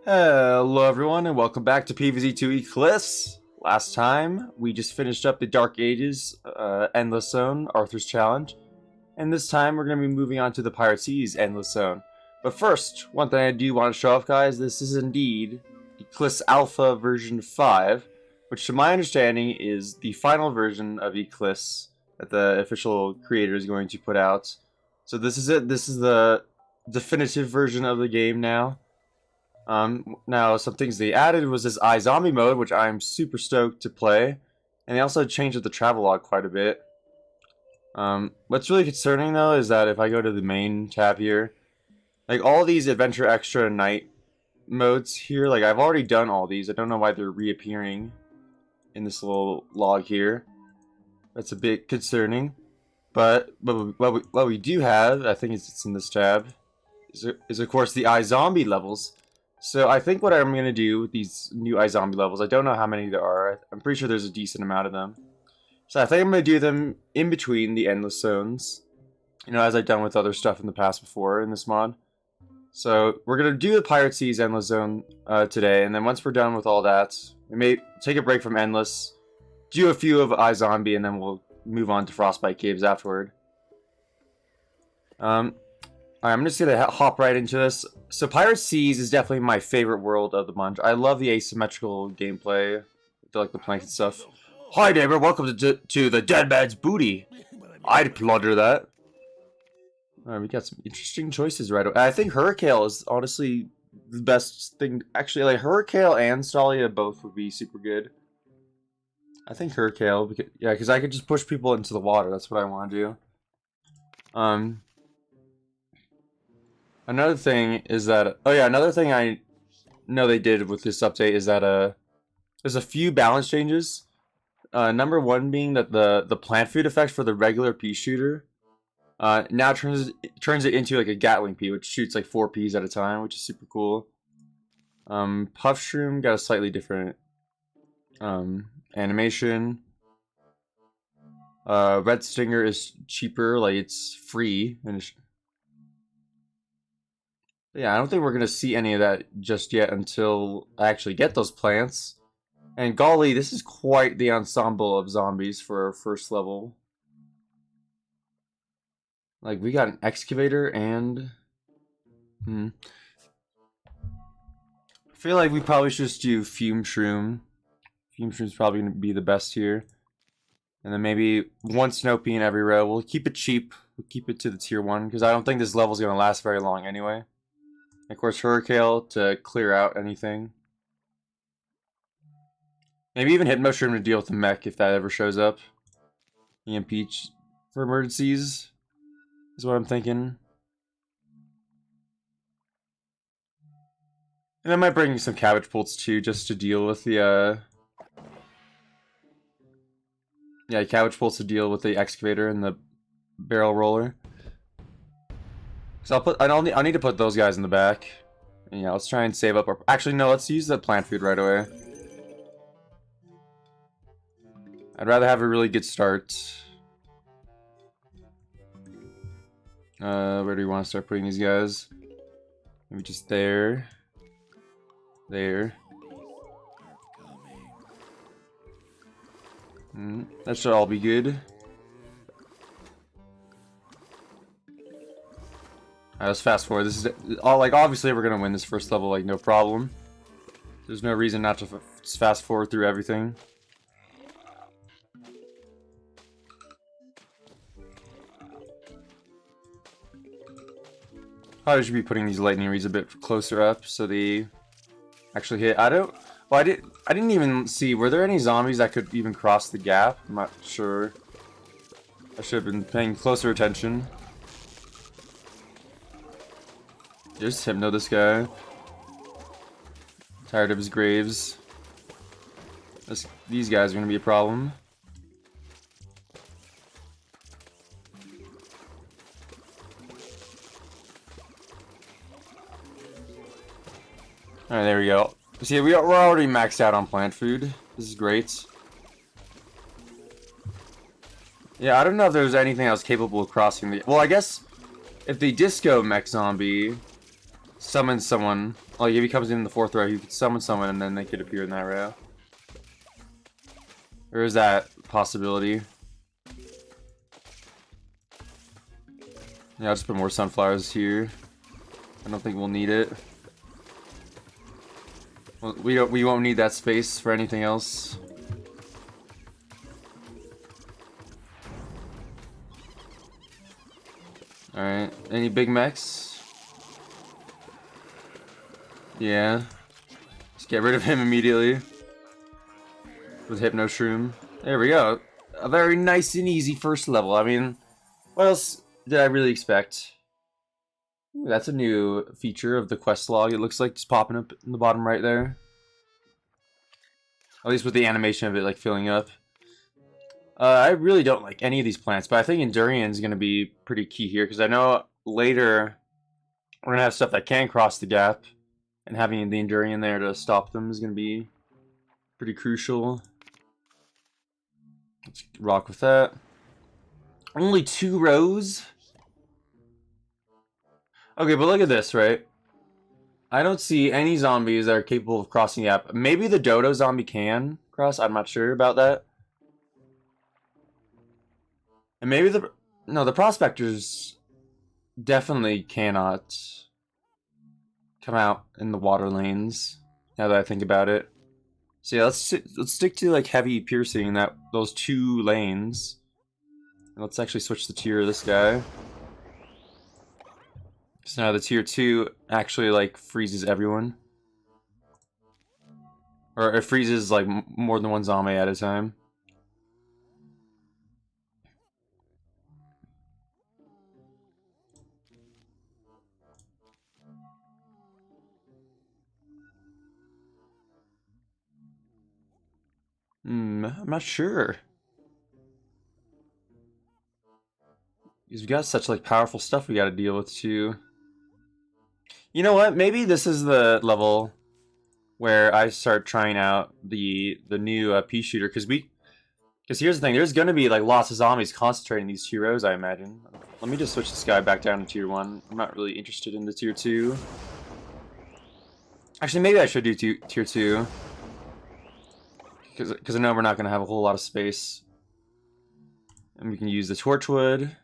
Hello everyone and welcome back to PvZ2 Eclise. Last time we just finished up the Dark Ages Endless Zone, Arthur's Challenge. And this time we're going to be moving on to the Pirate Seas Endless Zone. But first, one thing I do want to show off, guys, this is indeed Eclise Alpha version 5, which to my understanding is the final version of Eclise that the official creator is going to put out. So this is it. This is the definitive version of the game now. Now some things they added was this iZombie mode, which I'm super stoked to play, and they also changed up the travelogue quite a bit. What's really concerning though is that if I go to the main tab here, like all these adventure extra night modes here, like I've already done all these. I don't know why they're reappearing in this little log here. That's a bit concerning. But what we do have, I think it's in this tab, is of course the iZombie levels. So I think what I'm going to do with these new iZombie levels, I don't know how many there are. I'm pretty sure there's a decent amount of them. So I think I'm going to do them in between the endless zones. You know, as I've done with other stuff in the past before in this mod. So we're going to do the Pirate Seas Endless Zone today. And then once we're done with all that, we may take a break from Endless, do a few of iZombie, and then we'll move on to Frostbite Caves afterward. I'm just going to hop right into this. So Pirate Seas is definitely my favorite world of the bunch. I love the asymmetrical gameplay, like the plank and stuff. Hi neighbor, welcome to the dead man's booty. I'd plunder that. Alright, we got some interesting choices right away. I think Hurricane is honestly the best thing. Actually, like Hurricane and Stalia both would be super good. I think Hurricane, because I could just push people into the water. That's what I want to do. Another thing is that, another thing I know they did with this update is that there's a few balance changes. Number one being that the plant food effect for the regular pea shooter now turns it into like a Gatling pea, which shoots like 4 peas at a time, which is super cool. Puff Shroom got a slightly different animation. Red Stinger is cheaper, like it's free, and yeah, I don't think we're going to see any of that just yet until I actually get those plants. And golly, this is quite the ensemble of zombies for our first level. Like, we got an excavator and... I feel like we probably should just do Fume Shroom. Fume Shroom's probably going to be the best here. And then maybe one Snow Pea in every row. We'll keep it cheap. We'll keep it to the tier 1, because I don't think this level's going to last very long anyway. Of course, Hurricane to clear out anything. Maybe even hit Mushroom to deal with the mech if that ever shows up. EMP for emergencies is what I'm thinking. And I might bring some Cabbage Bolts too, just to deal with the Cabbage Bolts to deal with the excavator and the barrel roller. So I'll need to put those guys in the back. And yeah, let's try and save up our... Actually, no, let's use the plant food right away. I'd rather have a really good start. Where do we want to start putting these guys? Maybe just there. There. That should all be good. Alright, let's fast forward. This is all like obviously we're gonna win this first level, like no problem. There's no reason not to just fast forward through everything. Probably should be putting these lightning reeds a bit closer up so they actually hit. I didn't even see. Were there any zombies that could even cross the gap? I'm not sure. I should have been paying closer attention. Just hypno this guy. Tired of his graves. These guys are gonna be a problem. Alright, there we go. See, we're already maxed out on plant food. This is great. Yeah, I don't know if there's anything else capable of crossing the... Well, I guess if the disco mech zombie summon someone. Like if he comes in the 4th row, he could summon someone and then they could appear in that row. Or is that a possibility? Yeah, I'll just put more sunflowers here. I don't think we'll need it. Well, we won't need that space for anything else. Alright, any big mechs? Yeah. Just get rid of him immediately. With Hypno Shroom. There we go. A very nice and easy first level. I mean, what else did I really expect? Ooh, that's a new feature of the quest log. It looks like just popping up in the bottom right there. At least with the animation of it like filling up. I really don't like any of these plants, but I think Endurian is going to be pretty key here because I know later we're going to have stuff that can cross the gap, and having the Endurian there to stop them is going to be pretty crucial. Let's rock with that. Only 2 rows? Okay, but look at this, right? I don't see any zombies that are capable of crossing the gap. Maybe the Dodo zombie can cross. I'm not sure about that. And maybe the Prospectors definitely cannot come out in the water lanes, now that I think about it. So yeah, let's stick to like heavy piercing those 2 lanes. And let's actually switch the tier of this guy. So now the tier 2 actually like freezes everyone. Or it freezes like more than 1 zombie at a time. I'm not sure. Because we got such like powerful stuff we got to deal with too. You know what? Maybe this is the level where I start trying out the new pea shooter because here's the thing. There's gonna be like lots of zombies concentrating these 2 rows, I imagine. Let me just switch this guy back down to tier 1. I'm not really interested in the tier 2. Actually, maybe I should do tier 2. Because I know we're not going to have a whole lot of space. And we can use the Torchwood.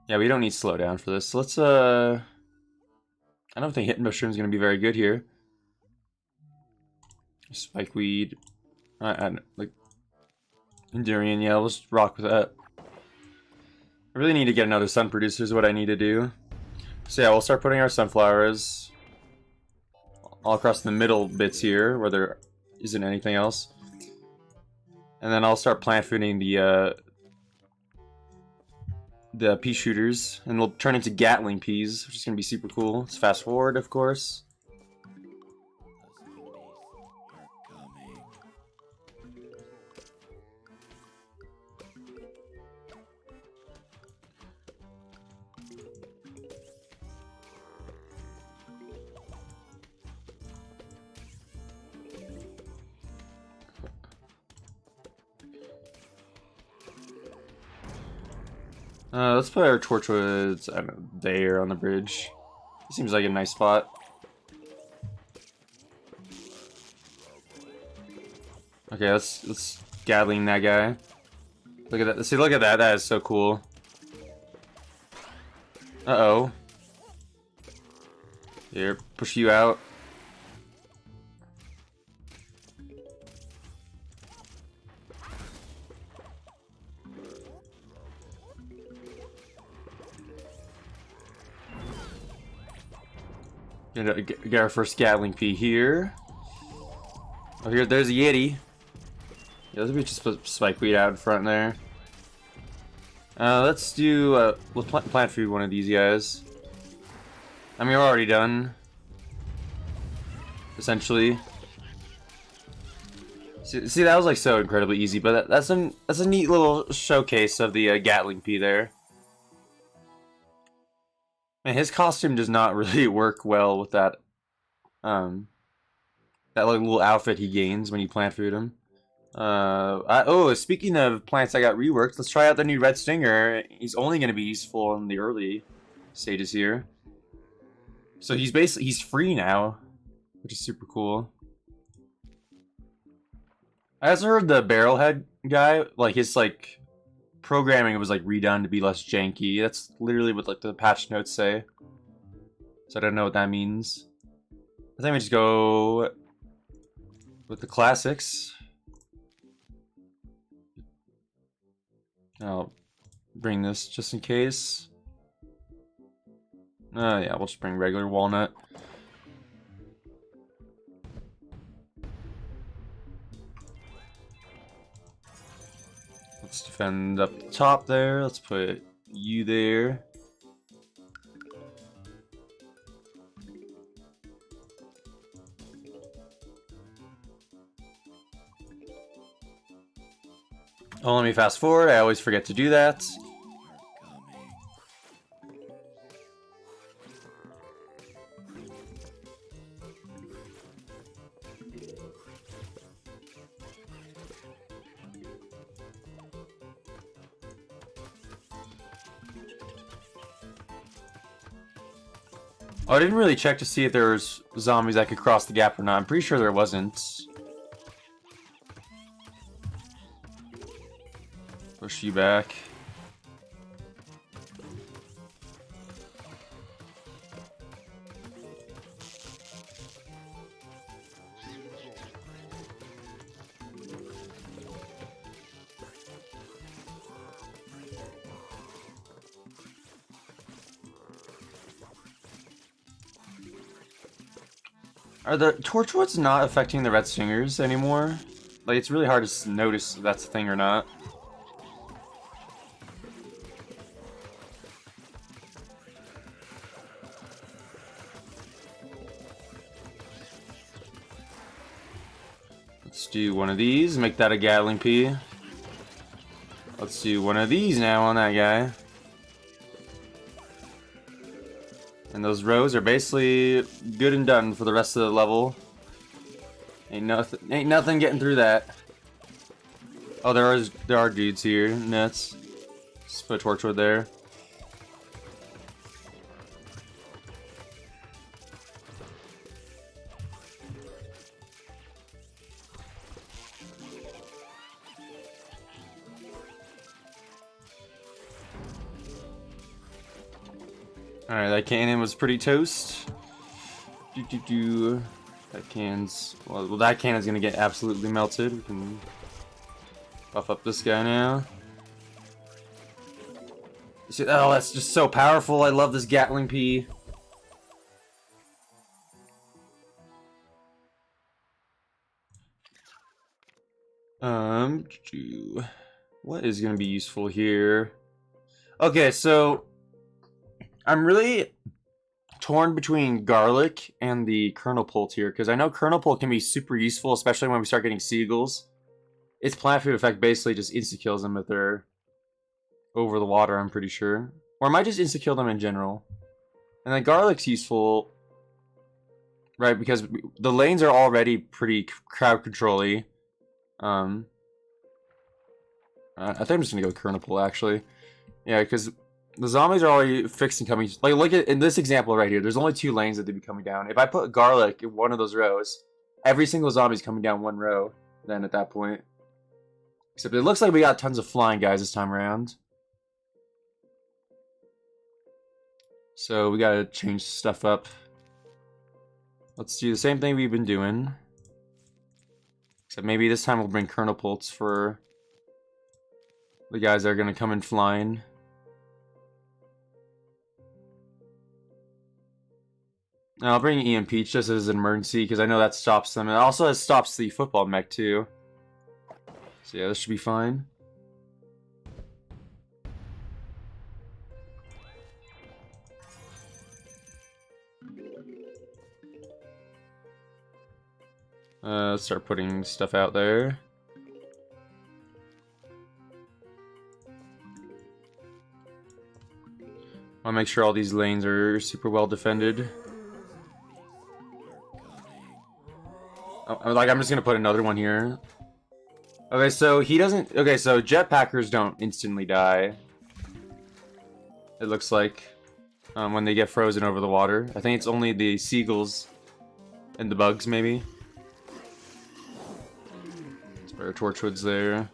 Yeah, we don't need slowdown for this. So let's, I don't think Hit Mushroom is going to be very good here. Spikeweed. Like, Endurian, yeah, let's rock with that. I really need to get another Sun Producer is what I need to do. So yeah, we'll start putting our sunflowers all across the middle bits here, where there isn't anything else. And then I'll start plant fooding the pea shooters, and they'll turn into Gatling peas, which is gonna be super cool. Let's fast forward, of course. Let's put our Torchwoods, I don't know, there on the bridge. Seems like a nice spot. Okay, let's Gatling that guy. Look at that. See, look at that. That is so cool. Uh-oh. Here, push you out. Gonna get our first Gatling Pea here. Oh, there's a Yeti. Yeah, let's just put Spikeweed out in front there. Let's do, let's plant food one of these guys. I mean, we're already done. Essentially. See, that was like so incredibly easy, but that's a neat little showcase of the Gatling Pea there. Man, his costume does not really work well with that like little outfit he gains when you plant food him. Oh, speaking of plants that got reworked, let's try out the new red stinger. He's only going to be useful in the early stages here. So he's free now, which is super cool. I also heard the barrelhead guy, like his like programming was like redone to be less janky. That's literally what like the patch notes say. So I don't know what that means. I think we just go with the classics. I'll bring this just in case. Yeah, we'll just bring regular walnut. Let's defend up the top there. Let's put you there. Oh, let me fast forward. I always forget to do that. Oh, I didn't really check to see if there was zombies that could cross the gap or not. I'm pretty sure there wasn't. Push you back. Are the Torchwoods not affecting the Red Stingers anymore? Like, it's really hard to notice if that's a thing or not. Let's do one of these, make that a Gatling Pea. Let's do one of these now on that guy. And those rows are basically good and done for the rest of the level. Ain't nothing getting through that. Oh, there are dudes here. Nuts. Just put a Torchwood there. Alright, that cannon was pretty toast. That cannon's... Well, that cannon's gonna get absolutely melted. We can buff up this guy now. Oh, that's just so powerful. I love this Gatling Pea. What is gonna be useful here? Okay, so I'm really torn between garlic and the kernel pult here, because I know kernel pult can be super useful, especially when we start getting seagulls. Its plant food effect basically just insta-kills them if they're over the water, I'm pretty sure. Or it might just insta-kill them in general. And then garlic's useful, right, because the lanes are already pretty crowd control-y. I think I'm just gonna go kernel pult, actually. Yeah, because the zombies are already fixed and coming. Like, look at in this example right here. There's only 2 lanes that they'd be coming down. If I put garlic in one of those rows, every single zombie's coming down one row. Then at that point, except it looks like we got tons of flying guys this time around. So we gotta change stuff up. Let's do the same thing we've been doing, except maybe this time we'll bring kernel pults for the guys that are gonna come in flying. I'll bring EMP just as an emergency, because I know that stops them. It also stops the football mech, too. So yeah, this should be fine. Let's start putting stuff out there. I want to make sure all these lanes are super well defended. I'm just gonna put another one here. Okay, so he doesn't... Okay, so jetpackers don't instantly die. It looks like. When they get frozen over the water. I think it's only the seagulls and the bugs, maybe. Spare torchwoods there.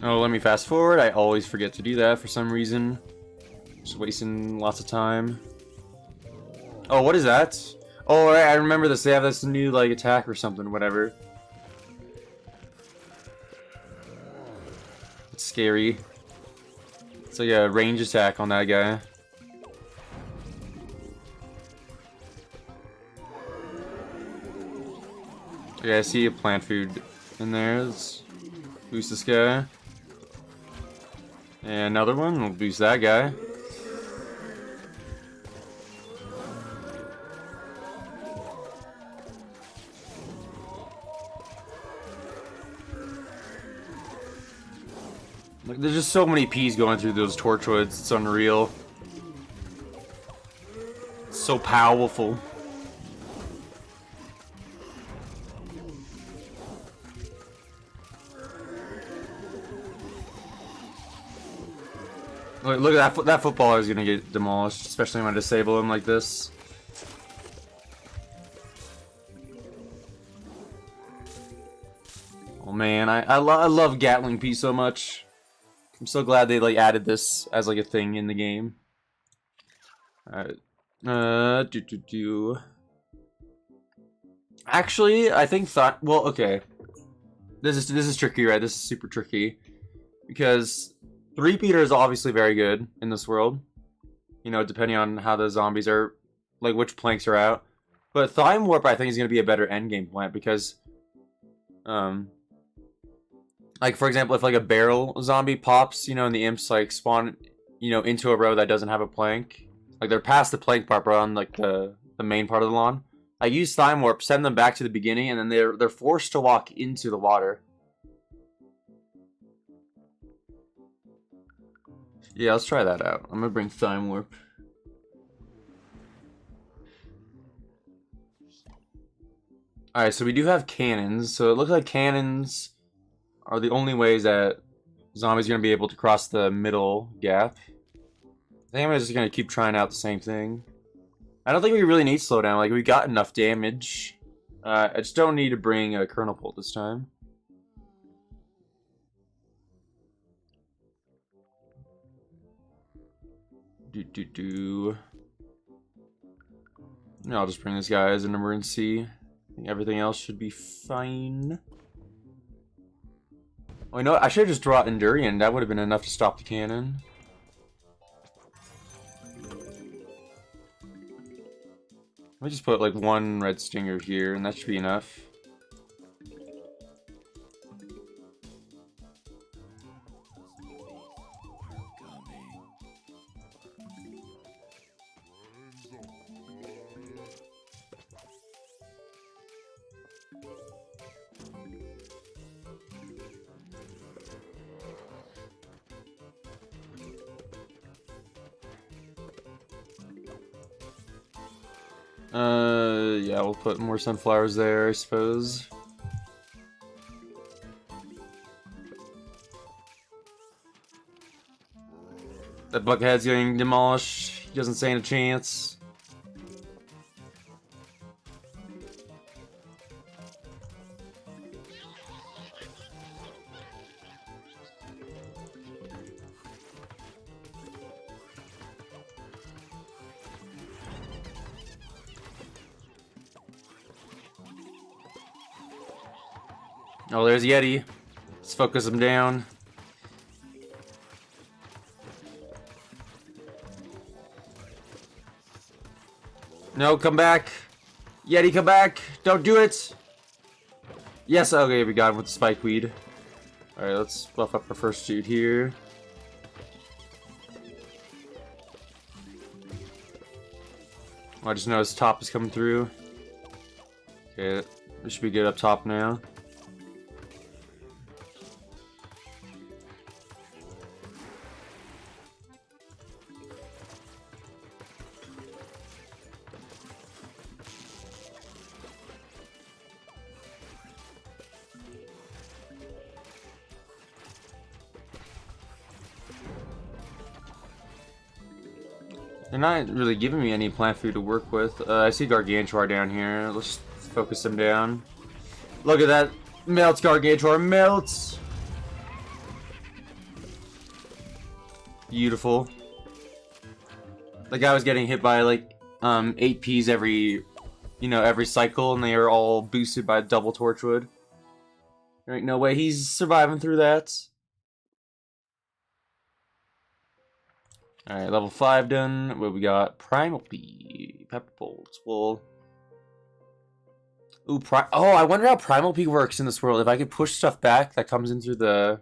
Oh, let me fast forward. I always forget to do that for some reason. Just wasting lots of time. Oh, what is that? Oh, I remember this. They have this new, like, attack or something, whatever. It's scary. It's like a range attack on that guy. Okay, I see a plant food in there. Let's boost this guy. And another one. We'll boost that guy. Like, there's just so many P's going through those torchwoods. It's unreal. It's so powerful. Look at that. That footballer is gonna get demolished, especially when I disable him like this. Oh man, I love Gatling P so much. I'm so glad they like added this as like a thing in the game. Alright. Actually, I think well, okay. This is tricky, right? This is super tricky. Because Three-peater is obviously very good in this world. You know, depending on how the zombies are, like which planks are out. But Thyme Warp, I think, is going to be a better endgame plant because, like for example, if like a barrel zombie pops, you know, and the imps like spawn, you know, into a row that doesn't have a plank, like they're past the plank part, but on like the main part of the lawn. I use Thyme Warp, send them back to the beginning, and then they're forced to walk into the water. Yeah, let's try that out. I'm gonna bring Thyme Warp. Alright, so we do have cannons. So it looks like cannons are the only ways that zombies are gonna be able to cross the middle gap. I think I'm just gonna keep trying out the same thing. I don't think we really need slowdown. Like, we got enough damage. I just don't need to bring a Kernel Pult this time. No, I'll just bring this guy as an emergency. I think everything else should be fine. Oh, you know what? I should have just brought Endurian. That would have been enough to stop the cannon. Let me just put like one red stinger here, and that should be enough. Yeah, we'll put more sunflowers there, I suppose. That buckethead's getting demolished. He doesn't stand a chance. Oh, there's Yeti. Let's focus him down. No, come back. Yeti, come back. Don't do it. Yes, okay, we got him with the spikeweed. Alright, let's buff up our first dude here. Oh, I just noticed top is coming through. Okay, this should be good up top now. They're not really giving me any plant food to work with. I see Gargantuar down here. Let's focus him down. Look at that. Melts, Gargantuar, melts! Beautiful. The guy was getting hit by like 8 Ps every, every cycle, and they are all boosted by double Torchwood. There ain't no way he's surviving through that. Alright, level 5 done. What we got? Primal P. Pepper Bolts. Well. Ooh, oh, I wonder how Primal P works in this world. If I could push stuff back that comes in through the.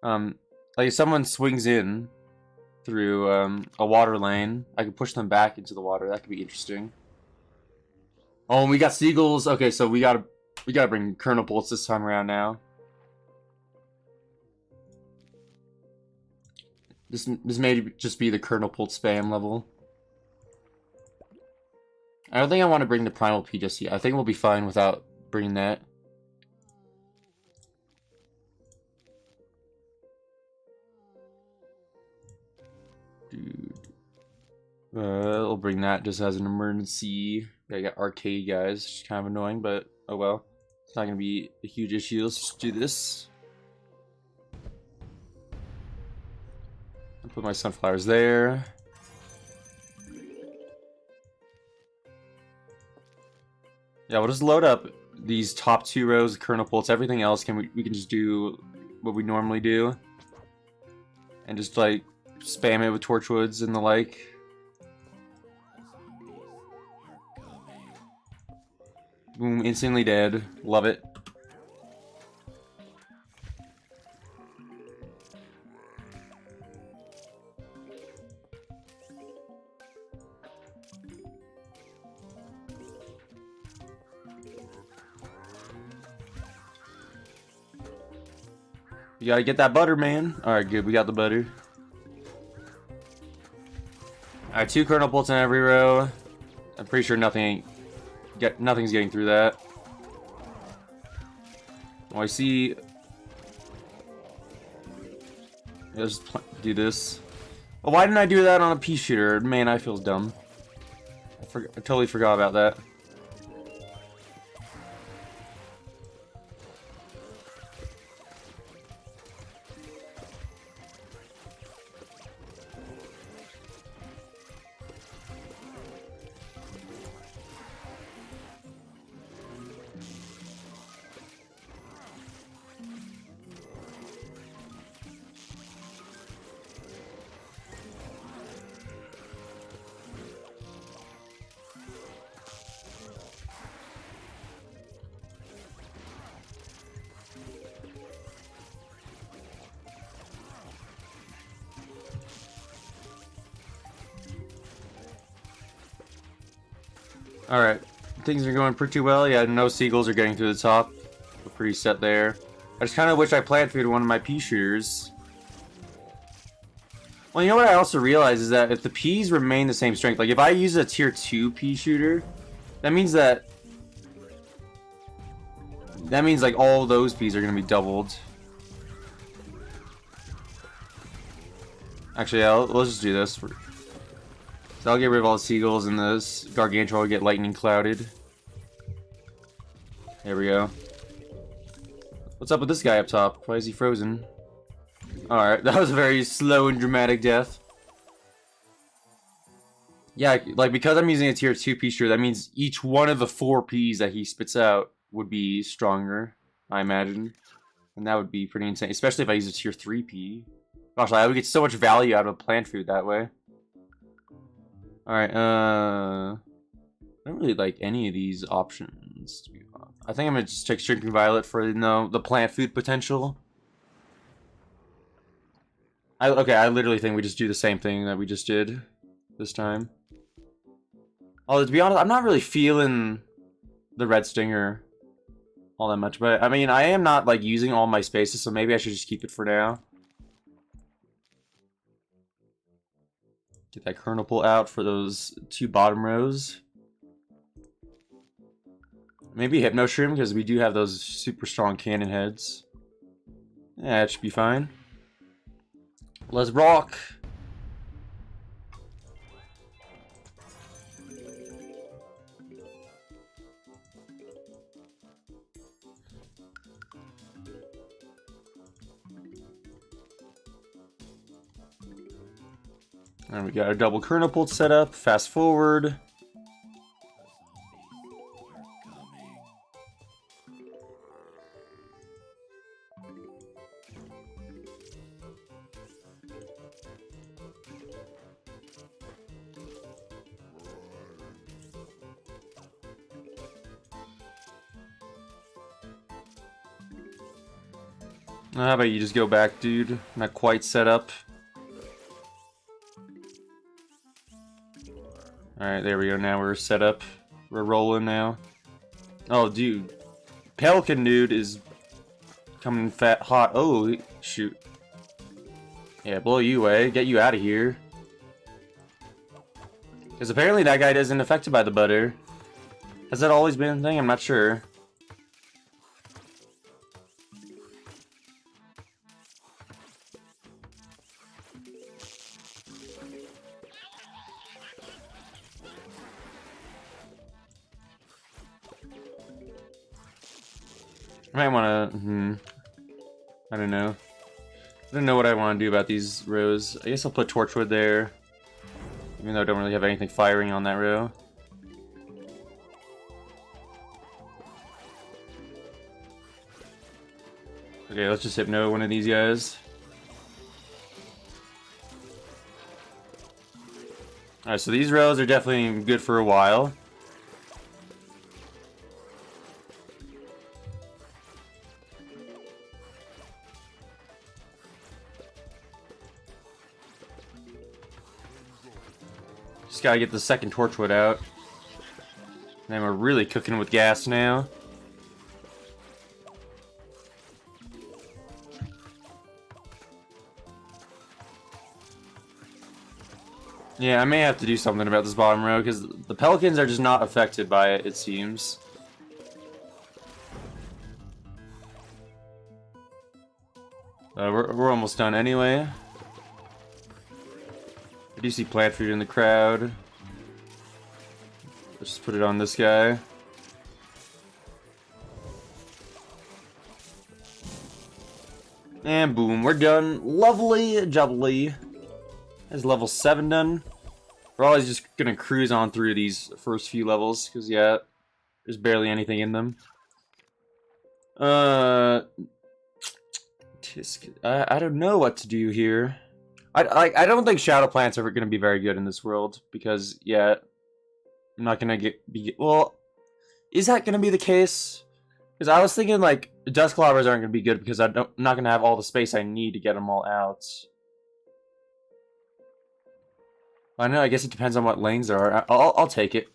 Like if someone swings in through a water lane, I could push them back into the water. That could be interesting. Oh, and we got seagulls. Okay, so we gotta bring Kernel Bolts this time around now. This may just be the Kernel Bolt spam level. I don't think I want to bring the Primal P just yet. I think we'll be fine without bringing that. Dude. We'll bring that just as an emergency. I got arcade guys, which is kind of annoying, but oh well. It's not going to be a huge issue. Let's just do this. I'll put my sunflowers there. Yeah, we'll just load up these top 2 rows of Kernel Bolts. Everything else we can just do what we normally do. And just like spam it with Torchwoods and the like. Boom, instantly dead. Love it. You gotta get that butter, man. Alright, good. We got the butter. Alright, 2 Kernel Bolts in every row. I'm pretty sure nothing's getting through that. Oh, I see. Let's do this. Oh, why didn't I do that on a pea shooter? Man, I feel dumb. I totally forgot about that. Alright, things are going pretty well. Yeah, no seagulls are getting through the top. We're pretty set there. I just kind of wish I plant food one of my pea shooters. Well, you know what I also realized is that if the peas remain the same strength, like if I use a tier 2 pea shooter, that means like all those peas are going to be doubled. Actually, yeah, let's just do this. So I'll get rid of all the seagulls and this Gargantuar will get lightning clouded. There we go. What's up with this guy up top? Why is he frozen? Alright, that was a very slow and dramatic death. Yeah, like because I'm using a tier 2 pea shooter, that means each one of the 4 peas that he spits out would be stronger, I imagine. And that would be pretty insane, especially if I use a tier 3 pea. Gosh, I would get so much value out of plant food that way. Alright, I don't really like any of these options, to be honest. I think I'm gonna just take Shrinking Violet for, the plant food potential. Okay, I literally think we just do the same thing that we just did this time. Although, to be honest, I'm not really feeling the Red Stinger all that much. But, I mean, I am not, like, using all my spaces, so maybe I should just keep it for now. Get that Kernel Bolt out for those 2 bottom rows. Maybe Hypno Shroom, because we do have those super strong cannon heads. Yeah, it should be fine. Let's rock! And we got a double kernel pult set up. Fast forward. How about you just go back, dude? Not quite set up. Alright, there we go. Now we're set up. We're rolling now. Oh, dude. Pelican dude is coming fat hot. Oh, shoot. Yeah, blow you away. Get you out of here. Because apparently that guy isn't affected by the butter. Has that always been a thing? I'm not sure. I might want to, I don't know. I don't know what I want to do about these rows. I guess I'll put Torchwood there. Even though I don't really have anything firing on that row. Okay, let's just Hypno one of these guys. Alright, so these rows are definitely good for a while. Just gotta get the second Torchwood out. And we're really cooking with gas now. Yeah, I may have to do something about this bottom row, because the Pelicans are just not affected by it, it seems. We're almost done anyway. I do see plant food in the crowd. Let's just put it on this guy. And boom, we're done. Lovely jubbly. Is level 7 done? We're always just gonna cruise on through these first few levels, because yeah, there's barely anything in them. Tisk, I don't know what to do here. I don't think Shadow Plant's ever gonna be very good in this world, because yeah, I'm not gonna well, is that gonna be the case? Because I was thinking like Dusk Clobbers aren't gonna be good because I'm not gonna have all the space I need to get them all out. I don't know, I guess it depends on what lanes there are. I'll take it.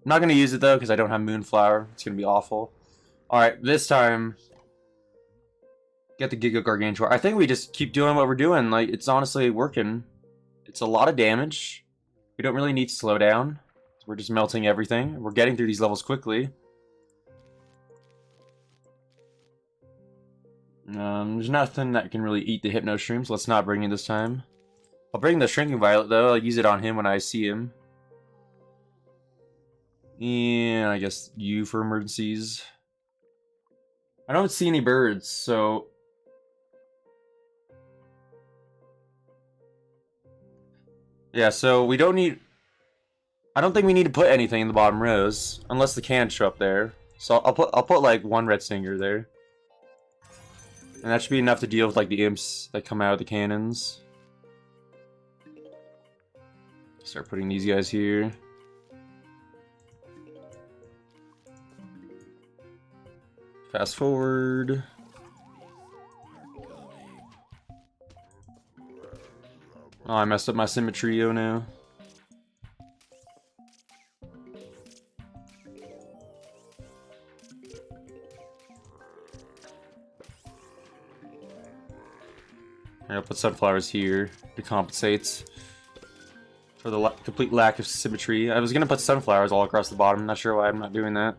I'm not gonna use it though because I don't have Moonflower. It's gonna be awful. Alright, this time get the Giga Gargantuar. I think we just keep doing what we're doing. Like, it's honestly working. It's a lot of damage. We don't really need to slow down. We're just melting everything. We're getting through these levels quickly. There's nothing that can really eat the Hypno Shrooms. Let's not bring it this time. I'll bring the Shrinking Violet, though. I'll use it on him when I see him. And I guess you for emergencies. I don't see any birds, so... yeah, so we don't need... I don't think we need to put anything in the bottom rows, unless the cans show up there. So I'll put like one red stinger there. And that should be enough to deal with like the imps that come out of the cannons. Start putting these guys here. Fast forward. Oh, I messed up my symmetry, oh no. I'll put sunflowers here to compensate for the complete lack of symmetry. I was gonna put sunflowers all across the bottom. Not sure why I'm not doing that.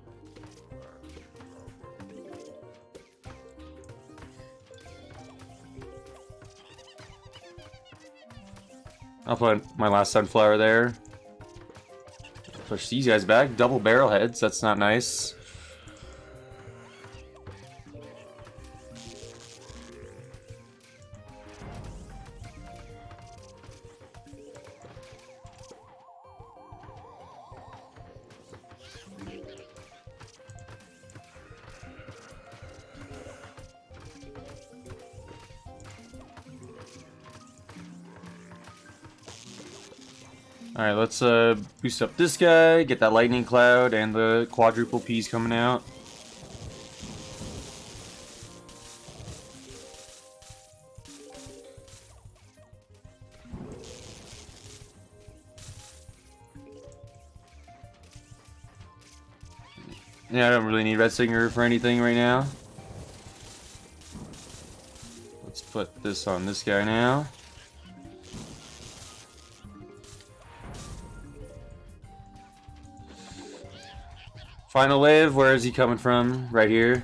I'll put my last sunflower there. Push these guys back. Double barrel heads. That's not nice. Alright, let's boost up this guy, get that lightning cloud, and the quadruple P's coming out. Yeah, I don't really need Red Singer for anything right now. Let's put this on this guy now. Final wave, where is he coming from? Right here.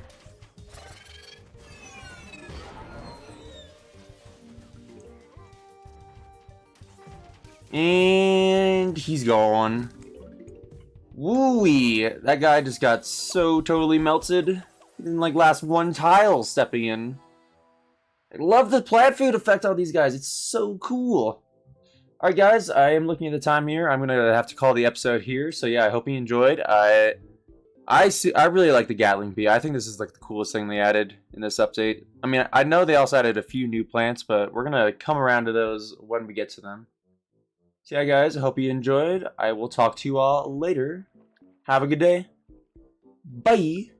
And he's gone. Woo-wee! That guy just got so totally melted. He didn't like last one tile stepping in. I love the plant food effect on these guys. It's so cool. Alright guys, I am looking at the time here. I'm gonna have to call the episode here. So yeah, I hope you enjoyed. I really like the Gatling Bee. I think this is like the coolest thing they added in this update. I mean, I know they also added a few new plants, but we're gonna come around to those when we get to them. So yeah guys, I hope you enjoyed. I will talk to you all later. Have a good day. Bye.